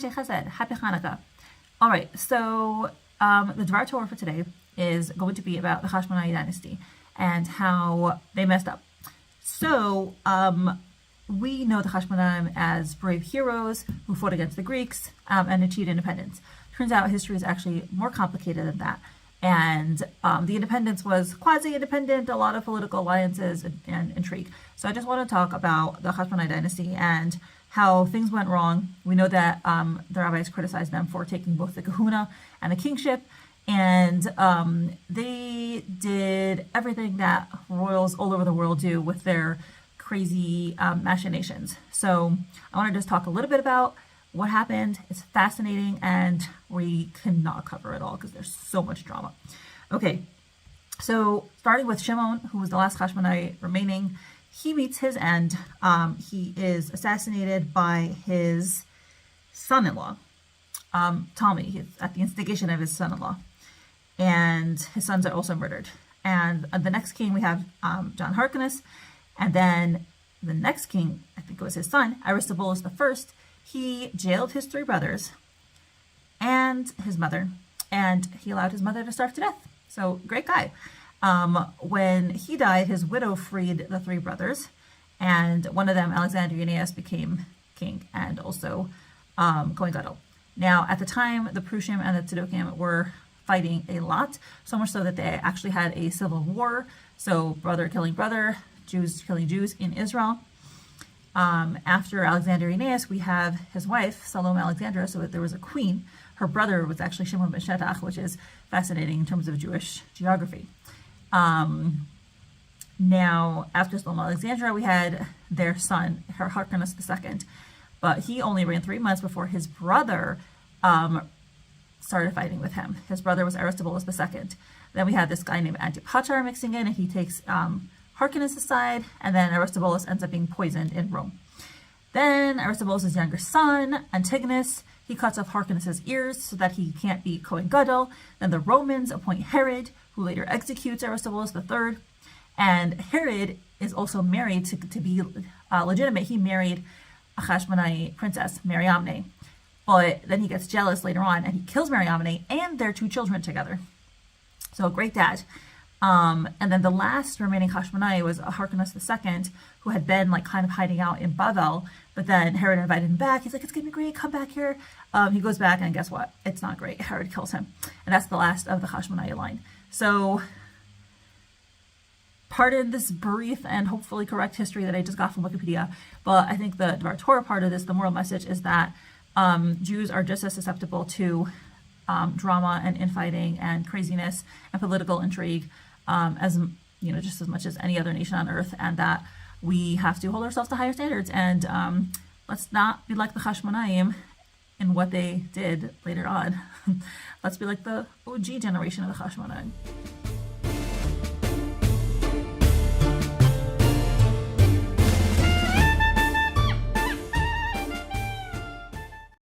Anshe Chesed. Happy Chanukah. All right, so the Dvar Torah for today is going to be about the Hashmonaei dynasty and how they messed up. So we know the Hashmonaim as brave heroes who fought against the Greeks and achieved independence. Turns out history is actually more complicated than that. And the independence was quasi-independent, a lot of political alliances and intrigue. So I just want to talk about the Hashmonaei dynasty and how things went wrong. We know that the rabbis criticized them for taking both the kahuna and the kingship, and they did everything that royals all over the world do with their crazy machinations. So I want to just talk a little bit about what happened. It's fascinating, and we cannot cover it all because there's so much drama. Okay, so starting with Shimon, who was the last Hashmonaei remaining, he meets his end. He is assassinated by his son-in-law, Tommy, at the instigation of his son-in-law, and his sons are also murdered. And the next king we have John Hyrcanus, and then the next king, I think it was his son, Aristobulus I. He jailed his three brothers and his mother, and he allowed his mother to starve to death. So great guy. When he died, his widow freed the three brothers, and one of them, Alexander Eunaeus, became king and also Kohen Gadol. Now, at the time, the Prushim and the Tzedokim were fighting a lot, so much so that they actually had a civil war. So brother killing brother, Jews killing Jews in Israel. After Alexander Eunaeus, we have his wife, Salome Alexandra, so there was a queen. Her brother was actually Shimon ben Shetach, which is fascinating in terms of Jewish geography. Now, after Salome Alexandra, we had their son, Hyrcanus II, but he only reigned 3 months before his brother started fighting with him. His brother was Aristobulus II. Then we had this guy named Antipater mixing in, and he takes Hyrcanus aside, and then Aristobulus ends up being poisoned in Rome. Then Aristobulus' younger son, Antigonus, he cuts off Hyrcanus' ears so that he can't be Kohen Gadol. Then the Romans appoint Herod, who later executes Aristobulus III. And Herod is also married to be legitimate. He married a Hashmonaei princess, Mariamne. But then he gets jealous later on, and he kills Mariamne and their two children together. So a great dad. And then the last remaining Hashmonaei was Hyrcanus II, who had been kind of hiding out in Bavel, but then Herod invited him back. He's like, it's gonna be great, come back here. He goes back, and guess what? It's not great. Herod kills him. And that's the last of the Hashmonaei line. So pardon this brief and hopefully correct history that I just got from Wikipedia, but I think the Dvar Torah part of this, the moral message, is that Jews are just as susceptible to drama and infighting and craziness and political intrigue as just as much as any other nation on earth, and that we have to hold ourselves to higher standards, and let's not be like the Hashmonaim in what they did later on. Let's be like the OG generation of the Hashmonaim.